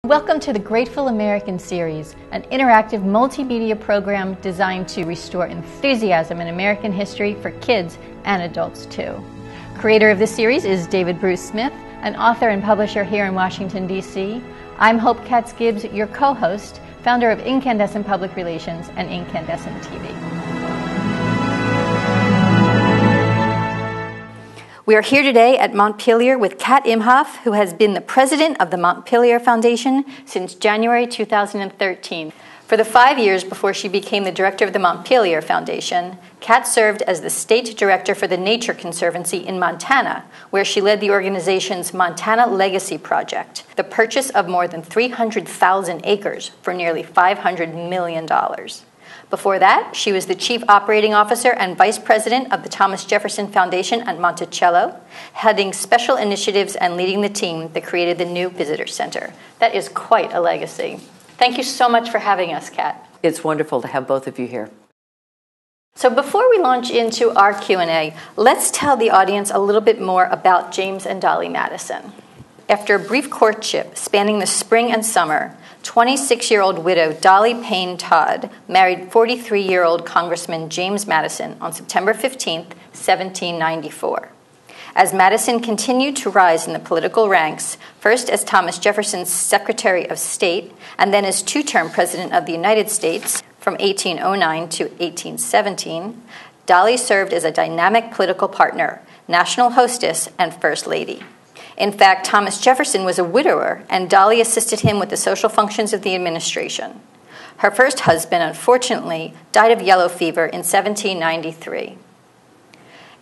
Welcome to the Grateful American series, an interactive multimedia program designed to restore enthusiasm in American history for kids and adults too. Creator of this series is David Bruce Smith, an author and publisher here in Washington, D.C. I'm Hope Katz-Gibbs, your co-host, founder of Incandescent Public Relations and Incandescent TV. We are here today at Montpelier with Kat Imhoff, who has been the president of the Montpelier Foundation since January 2013. For the 5 years before she became the director of the Montpelier Foundation, Kat served as the state director for the Nature Conservancy in Montana, where she led the organization's Montana Legacy Project, the purchase of more than 300,000 acres for nearly $500 million. Before that, she was the chief operating officer and vice president of the Thomas Jefferson Foundation at Monticello, heading special initiatives and leading the team that created the new visitor center. That is quite a legacy. Thank you so much for having us, Kat. It's wonderful to have both of you here. So before we launch into our Q&A, let's tell the audience a little bit more about James and Dolley Madison. After a brief courtship spanning the spring and summer, 26-year-old widow Dolley Payne Todd married 43-year-old Congressman James Madison on September 15, 1794. As Madison continued to rise in the political ranks, first as Thomas Jefferson's Secretary of State and then as two-term President of the United States from 1809 to 1817, Dolley served as a dynamic political partner, national hostess, and First Lady. In fact, Thomas Jefferson was a widower, and Dolley assisted him with the social functions of the administration. Her first husband, unfortunately, died of yellow fever in 1793.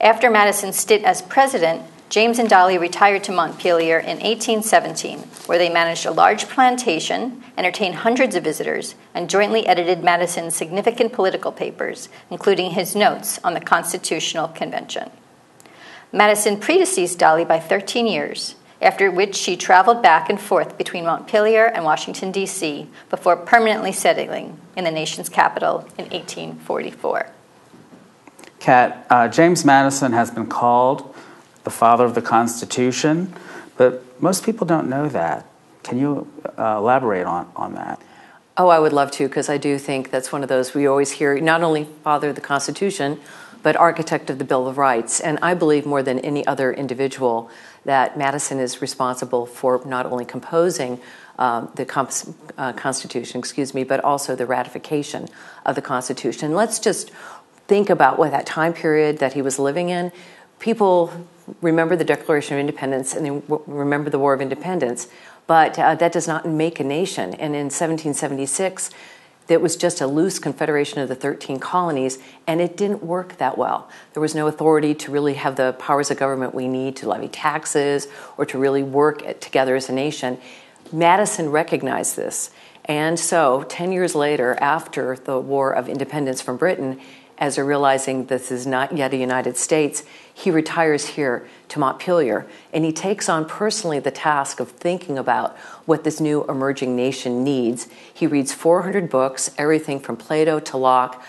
After Madison's stint as president, James and Dolley retired to Montpelier in 1817, where they managed a large plantation, entertained hundreds of visitors, and jointly edited Madison's significant political papers, including his notes on the Constitutional Convention. Madison predeceased Dolley by 13 years, after which she traveled back and forth between Montpelier and Washington, D.C., before permanently settling in the nation's capital in 1844. Kat, James Madison has been called the father of the Constitution, but most people don't know that. Can you elaborate on that? Oh, I would love to, because I do think that's one of those we always hear, not only father of the Constitution, but architect of the Bill of Rights. And I believe more than any other individual that Madison is responsible for not only composing the Constitution, but also the ratification of the Constitution. Let's just think about what that time period that he was living in. People remember the Declaration of Independence and they remember the War of Independence, but that does not make a nation. And in 1776, it was just a loose confederation of the 13 colonies, and it didn't work that well. There was no authority to really have the powers of government we need to levy taxes or to really work together as a nation. Madison recognized this. And so 10 years later, after the War of Independence from Britain, as they're realizing this is not yet a United States, he retires here to Montpelier, and he takes on personally the task of thinking about what this new emerging nation needs. He reads 400 books, everything from Plato to Locke,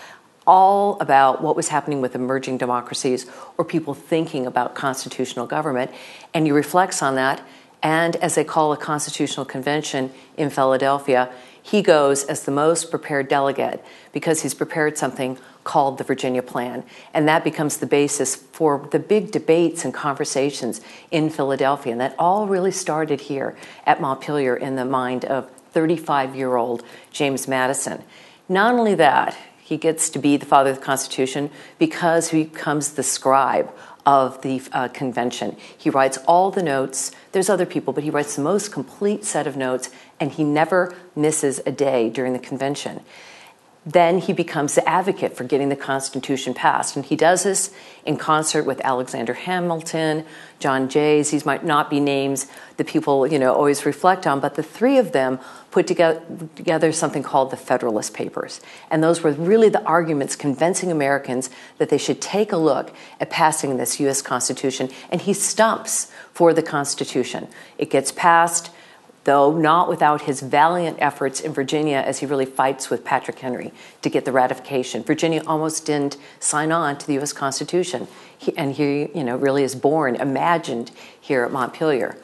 all about what was happening with emerging democracies or people thinking about constitutional government, and he reflects on that. And as they call a constitutional convention in Philadelphia, he goes as the most prepared delegate because he's prepared something called the Virginia Plan. And that becomes the basis for the big debates and conversations in Philadelphia. And that all really started here at Montpelier in the mind of 35-year-old James Madison. Not only that, he gets to be the father of the Constitution because he becomes the scribe of the convention. He writes all the notes. There's other people, but he writes the most complete set of notes, and he never misses a day during the convention. Then he becomes the advocate for getting the Constitution passed. And he does this in concert with Alexander Hamilton, John Jays. These might not be names that people, always reflect on, but the three of them put together something called the Federalist Papers. And those were really the arguments convincing Americans that they should take a look at passing this U.S. Constitution. And he stumps for the Constitution. It gets passed, though not without his valiant efforts in Virginia as he really fights with Patrick Henry to get the ratification. Virginia almost didn't sign on to the U.S. Constitution, and he really is born, imagined here at Montpelier.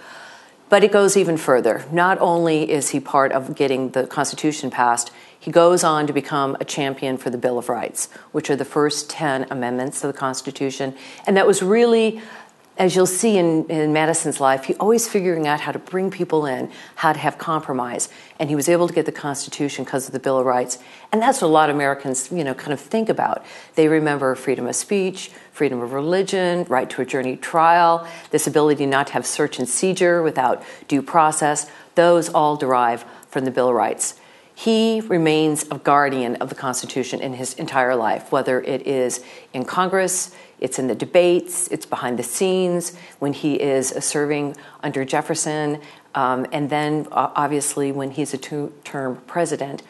But it goes even further. Not only is he part of getting the Constitution passed, he goes on to become a champion for the Bill of Rights, which are the first 10 amendments to the Constitution. And that was really, as you'll see in Madison's life, he always figuring out how to bring people in, how to have compromise. And he was able to get the Constitution because of the Bill of Rights. And that's what a lot of Americans, kind of think about. They remember freedom of speech, freedom of religion, right to a jury trial, this ability not to have search and seizure without due process. Those all derive from the Bill of Rights. He remains a guardian of the Constitution in his entire life, whether it is in Congress, it's in the debates, it's behind the scenes, when he is serving under Jefferson, and then obviously when he's a two-term president.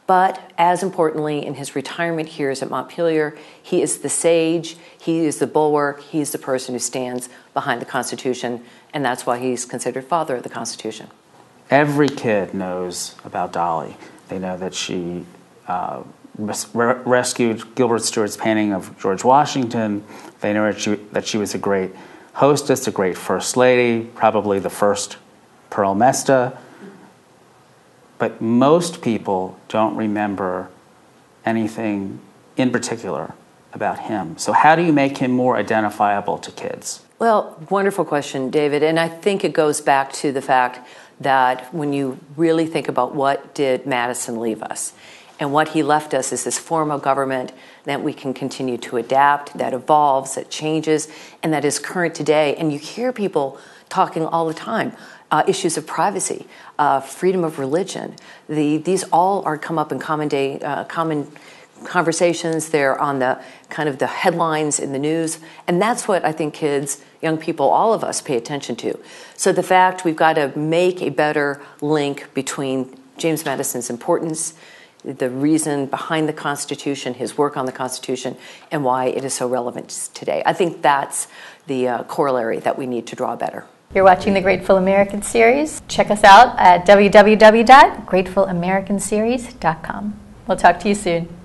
But as importantly, in his retirement years at Montpelier, he is the sage, he is the bulwark, he's the person who stands behind the Constitution, and that's why he's considered father of the Constitution. Every kid knows about Dolly. They know that she rescued Gilbert Stuart's painting of George Washington. They know that she was a great hostess, a great first lady, probably the first Pearl Mesta. But most people don't remember anything in particular about him. So how do you make him more identifiable to kids? Well, wonderful question, David. And I think it goes back to the fact that when you really think about what did Madison leave us, and what he left us is this form of government that we can continue to adapt, that evolves, that changes, and that is current today. And you hear people talking all the time, issues of privacy, freedom of religion. These all are come up in common conversations. They're on the kind of the headlines in the news. And that's what I think kids, young people, all of us pay attention to. So the fact we've got to make a better link between James Madison's importance, the reason behind the Constitution, his work on the Constitution, and why it is so relevant today. I think that's the corollary that we need to draw better. You're watching the Grateful American series. Check us out at www.gratefulamericans.com. We'll talk to you soon.